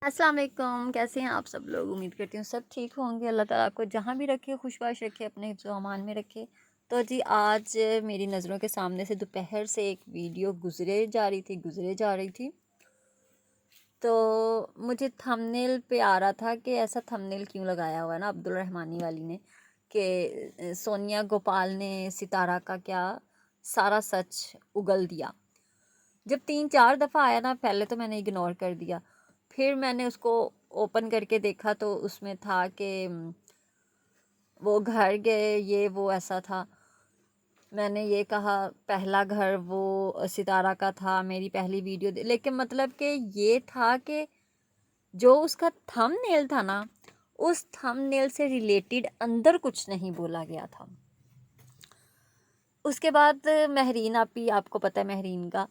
अस्सलाम वालेकुम। कैसे हैं आप सब लोग? उम्मीद करती हूँ सब ठीक होंगे। अल्लाह ताला आपको जहाँ भी रखे खुशबाश रखे, अपने हिफ्ज़ व अमान में रखे। तो जी आज मेरी नज़रों के सामने से दोपहर से एक वीडियो गुज़रे जा रही थी। तो मुझे थंबनेल पे आ रहा था कि ऐसा थंबनेल क्यों लगाया हुआ है ना अब्दुल रहमानी वाली ने कि सोनिया गोपाल ने सितारा का क्या सारा सच उगल दिया। जब 3-4 दफ़ा आया ना, पहले तो मैंने इग्नोर कर दिया। फिर मैंने उसको ओपन करके देखा तो उसमें था कि वो घर गए, ये वो ऐसा था। मैंने ये कहा पहला घर वो सितारा का था, मेरी पहली वीडियो लेकिन मतलब कि ये था कि जो उसका थंबनेल था ना, उस थंबनेल से रिलेटेड अंदर कुछ नहीं बोला गया था। उसके बाद महरीन आपी, आपको पता है महरीन का,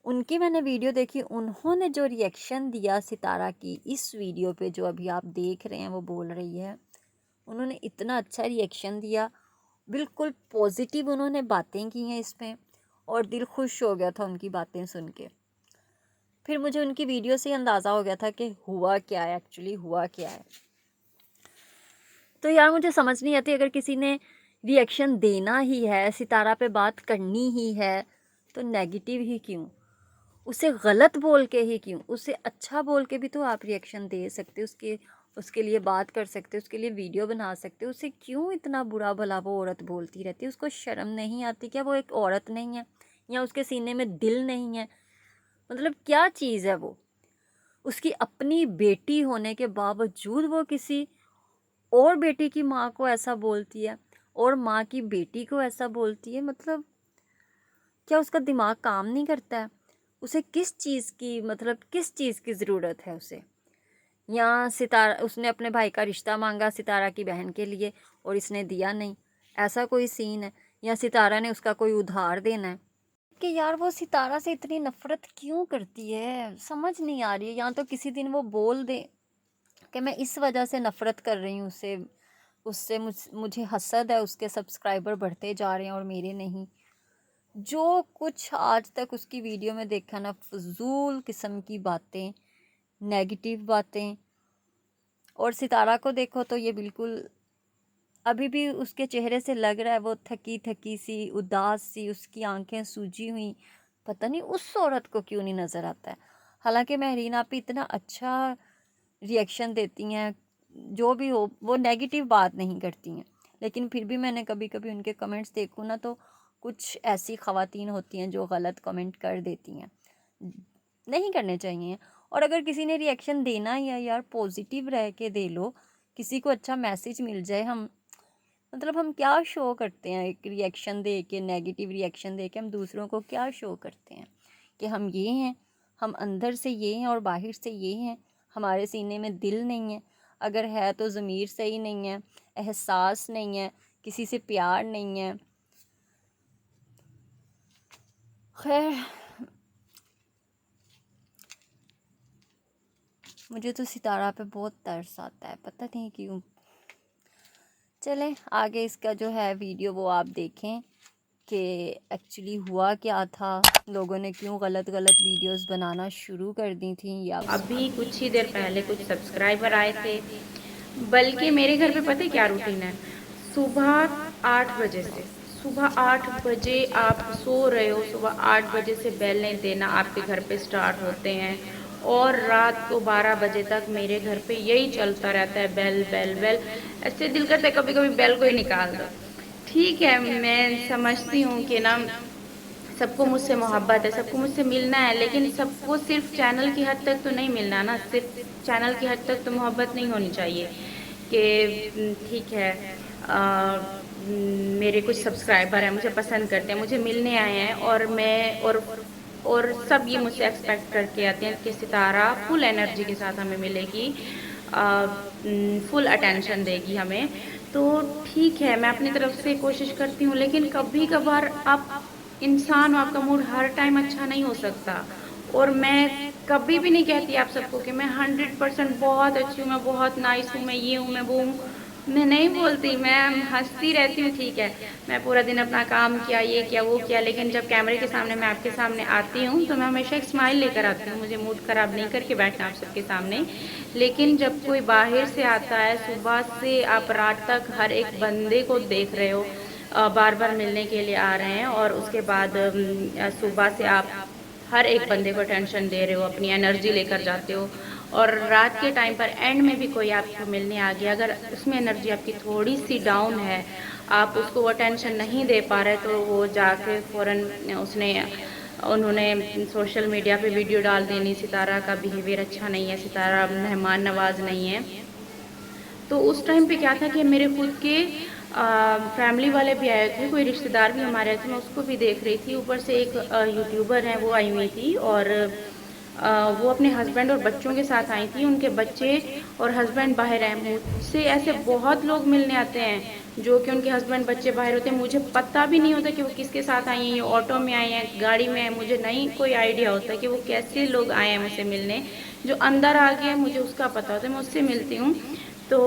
उनकी मैंने वीडियो देखी। उन्होंने जो रिएक्शन दिया सितारा की इस वीडियो पे जो अभी आप देख रहे हैं वो बोल रही है, उन्होंने इतना अच्छा रिएक्शन दिया, बिल्कुल पॉजिटिव उन्होंने बातें की हैं इसमें, और दिल खुश हो गया था उनकी बातें सुन के। फिर मुझे उनकी वीडियो से अंदाज़ा हो गया था कि हुआ क्या है, एक्चुअली हुआ क्या है। तो यार मुझे समझ नहीं आती, अगर किसी ने रिएक्शन देना ही है, सितारा पे बात करनी ही है, तो नेगेटिव ही क्यों, उसे गलत बोल के ही क्यों, उसे अच्छा बोल के भी तो आप रिएक्शन दे सकते, उसके लिए बात कर सकते, उसके लिए वीडियो बना सकते। उसे क्यों इतना बुरा भला वो औरत बोलती रहती है? उसको शर्म नहीं आती क्या? वो एक औरत नहीं है या उसके सीने में दिल नहीं है? मतलब क्या चीज़ है वो? उसकी अपनी बेटी होने के बावजूद वो किसी और बेटी की माँ को ऐसा बोलती है, और माँ की बेटी को ऐसा बोलती है। मतलब क्या उसका दिमाग काम नहीं करता है? उसे किस चीज़ की, मतलब किस चीज़ की ज़रूरत है उसे? या सितारा, उसने अपने भाई का रिश्ता मांगा सितारा की बहन के लिए और इसने दिया नहीं, ऐसा कोई सीन है? या सितारा ने उसका कोई उधार देना है? कि यार वो सितारा से इतनी नफ़रत क्यों करती है, समझ नहीं आ रही है। या तो किसी दिन वो बोल दे कि मैं इस वजह से नफ़रत कर रही हूँ उससे, मुझे हसद है, उसके सब्सक्राइबर बढ़ते जा रहे हैं और मेरे नहीं। जो कुछ आज तक उसकी वीडियो में देखा ना, फजूल किस्म की बातें, नेगेटिव बातें। और सितारा को देखो तो ये बिल्कुल अभी भी उसके चेहरे से लग रहा है वो थकी थकी सी, उदास सी, उसकी आंखें सूजी हुई। पता नहीं उस औरत को क्यों नहीं नज़र आता है। हालांकि महरीन आप इतना अच्छा रिएक्शन देती हैं, जो भी हो वो नेगेटिव बात नहीं करती हैं, लेकिन फिर भी मैंने कभी कभी उनके कमेंट्स देखूँ ना, तो कुछ ऐसी ख़वातीन होती हैं जो गलत कमेंट कर देती हैं, नहीं करने चाहिए। और अगर किसी ने रिएक्शन देना ही है यार, पॉजिटिव रह के दे लो, किसी को अच्छा मैसेज मिल जाए। हम मतलब हम क्या शो करते हैं, एक रिएक्शन दे के, नेगेटिव रिएक्शन दे के हम दूसरों को क्या शो करते हैं कि हम ये हैं, हम अंदर से ये हैं और बाहर से ये हैं, हमारे सीने में दिल नहीं है। अगर है तो ज़मीर सही नहीं है, एहसास नहीं है, किसी से प्यार नहीं है। खैर, मुझे तो सितारा पे बहुत तरस आता है, पता नहीं क्यों। चलें आगे इसका जो है वीडियो वो आप देखें कि एक्चुअली हुआ क्या था, लोगों ने क्यों गलत गलत वीडियोस बनाना शुरू कर दी थी। या अभी कुछ ही देर पहले कुछ सब्सक्राइबर आए थे। बल्कि मेरे घर पे पता है क्या रूटीन है? सुबह 8 बजे से, सुबह 8 बजे आप सो रहे हो, सुबह 8 बजे से बेल नहीं देना आपके घर पे स्टार्ट होते हैं, और रात को 12 बजे तक मेरे घर पे यही चलता रहता है, बेल बेल बेल। ऐसे दिल करता है कभी कभी बेल को ही निकाल दो। ठीक है, मैं समझती हूँ कि ना सबको मुझसे मोहब्बत है, सबको मुझसे मिलना है, लेकिन सबको सिर्फ चैनल की हद तक तो नहीं मिलना ना। सिर्फ चैनल की हद तक तो मोहब्बत नहीं होनी चाहिए कि ठीक है, मेरे कुछ सब्सक्राइबर हैं, मुझे पसंद करते हैं, मुझे मिलने आए हैं, और मैं और सब ये मुझसे एक्सपेक्ट करके आते हैं कि सितारा फुल एनर्जी के साथ हमें मिलेगी, फुल अटेंशन देगी हमें। तो ठीक है, मैं अपनी तरफ से कोशिश करती हूँ, लेकिन कभी कभार आप इंसान हो, आपका मूड हर टाइम अच्छा नहीं हो सकता। और मैं कभी भी नहीं कहती आप सबको कि मैं 100% बहुत अच्छी हूँ, मैं बहुत नाइस हूँ, मैं ये हूँ, मैं वो हूँ। मैं नहीं बोलती, मैं हँसती रहती हूँ, ठीक है। मैं पूरा दिन अपना काम किया, ये किया, वो किया, लेकिन जब कैमरे के सामने मैं आपके सामने आती हूँ तो मैं हमेशा एक स्माइल लेकर आती हूँ। मुझे मूड ख़राब नहीं करके बैठना आप सबके सामने। लेकिन जब कोई बाहर से आता है, सुबह से आप रात तक हर एक बंदे को देख रहे हो, बार-बार मिलने के लिए आ रहे हैं, और उसके बाद सुबह से आप हर एक बंदे को टेंशन दे रहे हो, अपनी एनर्जी लेकर जाते हो, और रात के टाइम पर एंड में भी कोई आपको मिलने आ गया, अगर उसमें एनर्जी आपकी थोड़ी सी डाउन है, आप उसको वो टेंशन नहीं दे पा रहे, तो वो जाके फ़ौरन उन्होंने सोशल मीडिया पे वीडियो डाल देनी, सितारा का बिहेवियर अच्छा नहीं है, सितारा मेहमान नवाज नहीं है। तो उस टाइम पे क्या था कि मेरे खुद के फैमिली वाले भी आए थे, कोई रिश्तेदार भी हमारे आए थे, मैं उसको भी देख रही थी। ऊपर से एक यूट्यूबर है, वो आई हुई थी, और वो अपने हस्बैंड और बच्चों के साथ आई थी। उनके बच्चे और हस्बैंड बाहर हैं। मुझसे ऐसे बहुत लोग मिलने आते हैं जो कि उनके हस्बैंड बच्चे बाहर होते हैं, मुझे पता भी नहीं होता कि वो किसके साथ आई हैं, ये ऑटो में आई हैं, गाड़ी में आए, मुझे नहीं कोई आइडिया होता कि वो कैसे लोग आए हैं मुझसे मिलने। जो अंदर आ गए मुझे उसका पता होता है, मैं उससे मिलती हूँ। तो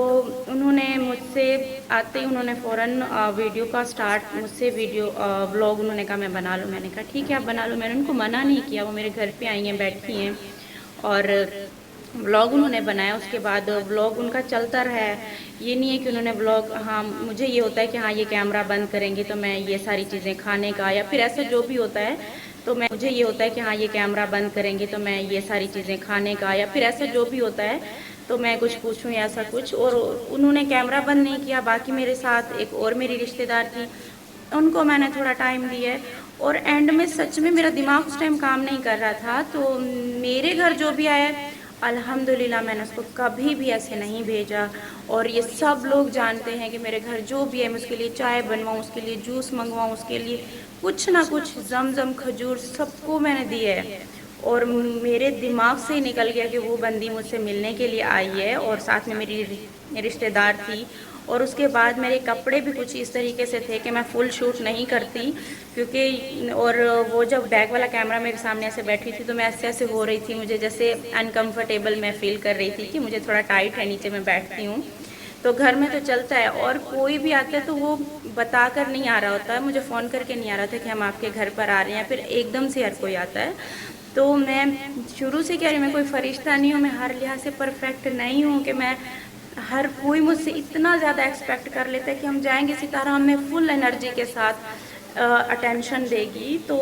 उन्होंने मुझसे आते ही उन्होंने फ़ौरन वीडियो का स्टार्ट, मुझसे वीडियो व्लॉग उन्होंने कहा मैं बना लूँ। मैंने कहा ठीक है आप बना लो, मैंने उनको मना नहीं किया, वो मेरे घर पे आई हैं, बैठी हैं, और व्लॉग उन्होंने बनाया। उसके बाद व्लॉग उनका चलता रहा है। ये नहीं है कि उन्होंने व्लॉग, हाँ मुझे ये होता है कि हाँ ये कैमरा बंद करेंगे तो मैं ये सारी चीज़ें खाने का, या फिर ऐसा जो भी होता है, तो मैं मुझे ये होता है कि हाँ ये कैमरा बंद करेंगे तो मैं ये सारी चीज़ें खाने का, या फिर ऐसा जो भी होता है तो मैं कुछ पूछूं या ऐसा कुछ। और उन्होंने कैमरा बंद नहीं किया। बाकी मेरे साथ एक और मेरी रिश्तेदार थी, उनको मैंने थोड़ा टाइम दिया है, और एंड में सच में मेरा दिमाग उस टाइम काम नहीं कर रहा था। तो मेरे घर जो भी आया अल्हम्दुलिल्लाह, मैंने उसको कभी भी ऐसे नहीं भेजा, और ये सब लोग जानते हैं कि मेरे घर जो भी है मैं उसके लिए चाय बनवाऊँ, उसके लिए जूस मंगवाऊँ, उसके लिए कुछ ना कुछ, जमजम खजूर सबको मैंने दिए है। और मेरे दिमाग से ही निकल गया कि वो बंदी मुझसे मिलने के लिए आई है, और साथ में मेरी रिश्तेदार थी। और उसके बाद मेरे कपड़े भी कुछ इस तरीके से थे कि मैं फुल शूट नहीं करती, क्योंकि और वो जब बैक वाला कैमरा मेरे सामने ऐसे बैठी थी तो मैं ऐसे ऐसे हो रही थी, मुझे जैसे अनकंफर्टेबल मैं फील कर रही थी कि मुझे थोड़ा टाइट है, नीचे मैं बैठती हूँ। तो घर में तो चलता है, और कोई भी आता है तो वो बता कर नहीं आ रहा होता है, मुझे फ़ोन करके नहीं आ रहा था कि हम आपके घर पर आ रहे हैं, फिर एकदम से हर कोई आता है। तो मैं शुरू से कह रही हूँ, मैं कोई फरिश्ता नहीं हूँ, मैं हर लिहाज से परफेक्ट नहीं हूँ कि मैं, हर कोई मुझसे इतना ज़्यादा एक्सपेक्ट कर लेता है कि हम जाएंगे सितारा हमें फुल एनर्जी के साथ अटेंशन देगी। तो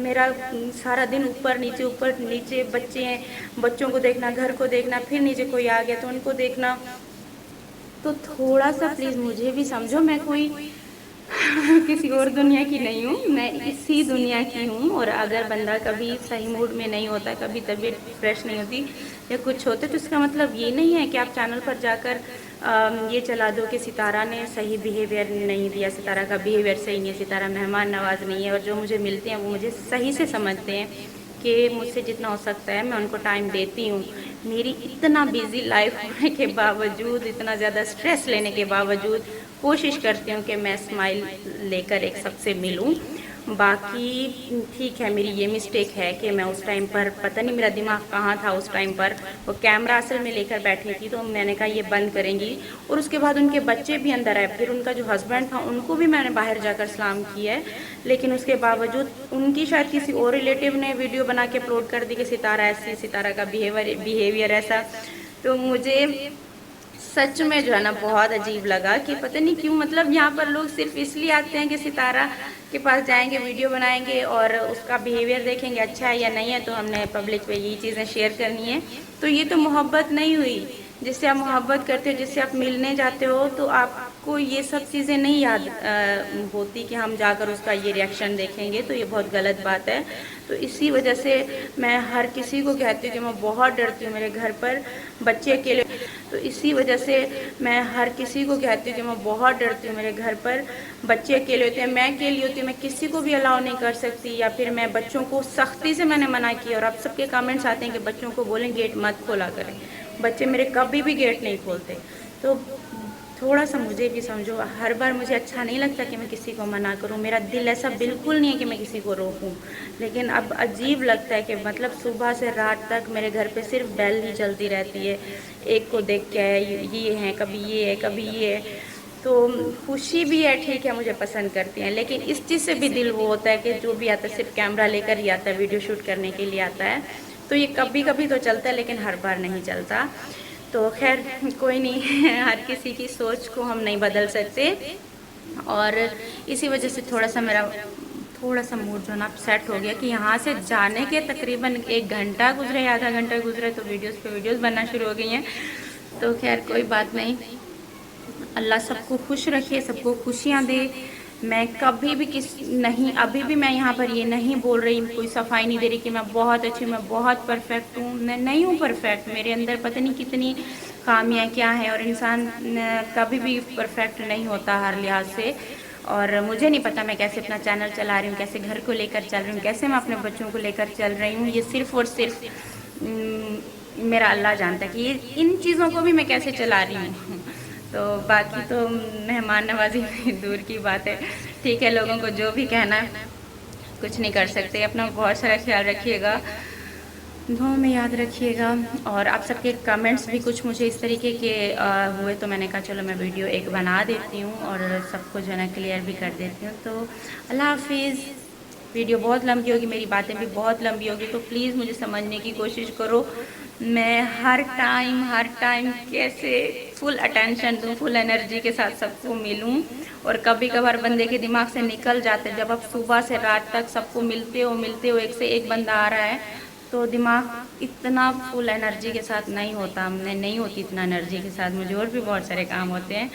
मेरा सारा दिन ऊपर नीचे बच्चे हैं, बच्चों को देखना, घर को देखना, फिर नीचे कोई आ गया तो उनको देखना। तो थोड़ा सा प्लीज़ मुझे भी समझो, मैं कोई किसी और दुनिया की नहीं हूँ, मैं इसी दुनिया की हूँ। और अगर बंदा कभी सही मूड में नहीं होता, कभी तबीयत फ्रेश नहीं होती या कुछ होता है, तो इसका मतलब ये नहीं है कि आप चैनल पर जाकर ये चला दो कि सितारा ने सही बिहेवियर नहीं दिया, सितारा का बिहेवियर सही नहीं है, सितारा मेहमान नवाज नहीं है। और जो मुझे मिलते हैं वो मुझे सही से समझते हैं कि मुझसे जितना हो सकता है मैं उनको टाइम देती हूँ। मेरी इतना बिज़ी लाइफ होने के बावजूद, इतना ज़्यादा स्ट्रेस लेने के बावजूद कोशिश करती हूँ कि मैं स्माइल लेकर एक सबसे मिलूँ। बाकी ठीक है, मेरी ये मिस्टेक है कि मैं उस टाइम पर, पता नहीं मेरा दिमाग कहाँ था उस टाइम पर, वो कैमरा असल में लेकर बैठी थी, तो मैंने कहा ये बंद करेंगी। और उसके बाद उनके बच्चे भी अंदर आए, फिर उनका जो हस्बैंड था उनको भी मैंने बाहर जाकर सलाम किया है, लेकिन उसके बावजूद उनकी शायद किसी और रिलेटिव ने वीडियो बना के अपलोड कर दी कि सितारा ऐसी, सितारा का बिहेवियर ऐसा। तो मुझे सच में जो है ना बहुत अजीब लगा कि पता नहीं क्यों, मतलब यहाँ पर लोग सिर्फ इसलिए आते हैं कि सितारा के पास जाएंगे, वीडियो बनाएंगे और उसका बिहेवियर देखेंगे अच्छा है या नहीं है, तो हमने पब्लिक पे यही चीज़ें शेयर करनी है। तो ये तो मोहब्बत नहीं हुई। जिससे आप मोहब्बत करते हो, जिससे आप मिलने जाते हो, तो आपको ये सब चीज़ें नहीं याद होती कि हम जाकर उसका ये रिएक्शन देखेंगे, तो ये बहुत गलत बात है। तो इसी वजह से मैं हर किसी को कहती हूँ कि मैं बहुत डरती हूँ मेरे घर पर बच्चे अकेले, तो इसी वजह से मैं हर किसी को कहती हूँ कि मैं बहुत डरती हूँ मेरे घर पर बच्चे अकेले होते हैं, मैं अकेली होती हूँ, मैं किसी को भी अलाउ नहीं कर सकती, या फिर मैं बच्चों को सख्ती से मैंने मना किया। और आप सबके कमेंट्स आते हैं कि बच्चों को बोलें गेट मत खोला करें, बच्चे मेरे कभी भी गेट नहीं खोलते। तो थोड़ा सा मुझे भी समझो। हर बार मुझे अच्छा नहीं लगता कि मैं किसी को मना करूं, मेरा दिल ऐसा बिल्कुल नहीं है कि मैं किसी को रोकूं, लेकिन अब अजीब लगता है कि मतलब सुबह से रात तक मेरे घर पे सिर्फ बेल ही चलती रहती है, एक को देख के ये है, कभी ये है, कभी ये है। तो खुशी भी है, ठीक है, मुझे पसंद करती हैं, लेकिन इस चीज़ से भी दिल वो होता है कि जो भी आता है सिर्फ कैमरा लेकर ही आता है, वीडियो शूट करने के लिए आता है। तो ये कभी कभी तो चलता है, लेकिन हर बार नहीं चलता। तो खैर कोई नहीं, हर किसी की सोच को हम नहीं बदल सकते, और इसी वजह से थोड़ा सा मूड जो है ना अपसेट हो गया कि यहाँ से जाने के तकरीबन 1 घंटा गुजरे, आधा घंटा गुजरे, तो वीडियोस पे वीडियोस बनना शुरू हो गई हैं। तो खैर कोई बात नहीं, अल्लाह सबको खुश रखे, सबको खुशियाँ दे। मैं कभी भी अभी भी मैं यहाँ पर ये नहीं बोल रही, कोई सफाई नहीं दे रही कि मैं बहुत अच्छी हूँ, मैं बहुत परफेक्ट हूँ। मैं नहीं हूँ परफेक्ट, मेरे अंदर पता नहीं कितनी खामियाँ क्या हैं, और इंसान कभी भी परफेक्ट नहीं होता हर लिहाज से। और मुझे नहीं पता मैं कैसे अपना चैनल चला रही हूँ, कैसे घर को लेकर चल रही हूँ, कैसे मैं अपने बच्चों को लेकर चल रही हूँ, ये सिर्फ़ और सिर्फ मेरा अल्लाह जानता है कि ये इन चीज़ों को भी मैं कैसे चला रही हूँ। तो बाकी तो मेहमान नवाजी दूर की बात है, ठीक है, लोगों को जो भी कहना है कुछ नहीं कर सकते। अपना बहुत सारा ख्याल रखिएगा, दुआ में याद रखिएगा। और आप सबके कमेंट्स भी कुछ मुझे इस तरीके के हुए, तो मैंने कहा चलो मैं वीडियो एक बना देती हूँ और सबको जो है ना क्लियर भी कर देती हूँ। तो अल्लाह हाफिज़। वीडियो बहुत लंबी होगी, मेरी बातें भी बहुत लंबी होगी, तो प्लीज़ मुझे समझने की कोशिश करो। मैं हर टाइम कैसे फुल अटेंशन दूँ, फुल एनर्जी के साथ सबको मिलूँ। और कभी कभार बंदे के दिमाग से निकल जाते हैं, जब आप सुबह से रात तक सबको मिलते हो, एक से एक बंदा आ रहा है, तो दिमाग इतना फुल एनर्जी के साथ नहीं होता, मैं नहीं होती इतना एनर्जी के साथ, मुझे और भी बहुत सारे काम होते हैं,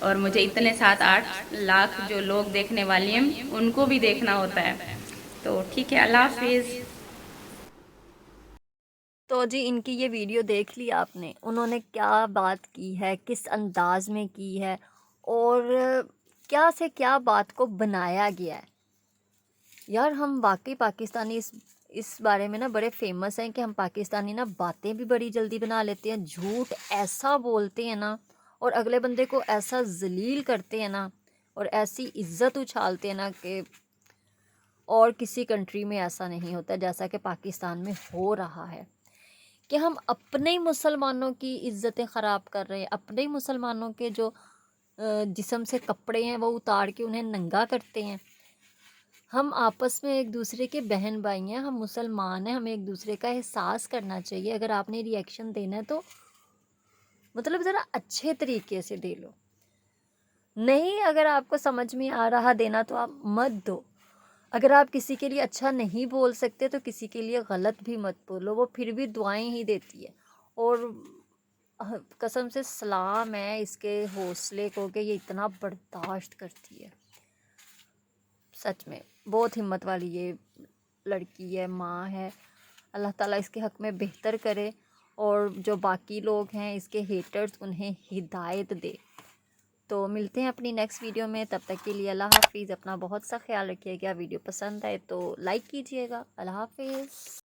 और मुझे इतने 7-8 लाख जो लोग देखने वाली हैं उनको भी देखना होता है। तो ठीक है, अल्लाह हाफिज़। तो जी इनकी ये वीडियो देख ली आपने, उन्होंने क्या बात की है, किस अंदाज में की है, और क्या से क्या बात को बनाया गया है। यार हम वाकई पाकिस्तानी इस बारे में ना बड़े फेमस हैं कि हम पाकिस्तानी ना बातें भी बड़ी जल्दी बना लेते हैं, झूठ ऐसा बोलते हैं ना, और अगले बंदे को ऐसा जलील करते हैं ना, और ऐसी इज्जत उछालते हैं ना कि और किसी कंट्री में ऐसा नहीं होता जैसा कि पाकिस्तान में हो रहा है। कि हम अपने ही मुसलमानों की इज्जतें ख़राब कर रहे हैं, अपने ही मुसलमानों के जो जिस्म से कपड़े हैं वो उतार के उन्हें नंगा करते हैं। हम आपस में एक दूसरे के बहन भाई हैं, हम मुसलमान हैं, हमें एक दूसरे का एहसास करना चाहिए। अगर आपने रिएक्शन देना है तो मतलब ज़रा अच्छे तरीके से दे लो। नहीं, अगर आपको समझ में आ रहा देना तो आप मत दो। अगर आप किसी के लिए अच्छा नहीं बोल सकते तो किसी के लिए गलत भी मत बोलो, वो फिर भी दुआएं ही देती है। और कसम से सलाम है इसके हौसले को कि ये इतना बर्दाश्त करती है। सच में बहुत हिम्मत वाली ये लड़की है, माँ है। अल्लाह ताला इसके हक़ में बेहतर करे, और जो बाकी लोग हैं इसके हेटर्स उन्हें हिदायत दे। तो मिलते हैं अपनी नेक्स्ट वीडियो में, तब तक के लिए अल्लाह हाफिज़। अपना बहुत सा ख्याल रखिएगा। वीडियो पसंद आए तो लाइक कीजिएगा। अल्लाह हाफिज़।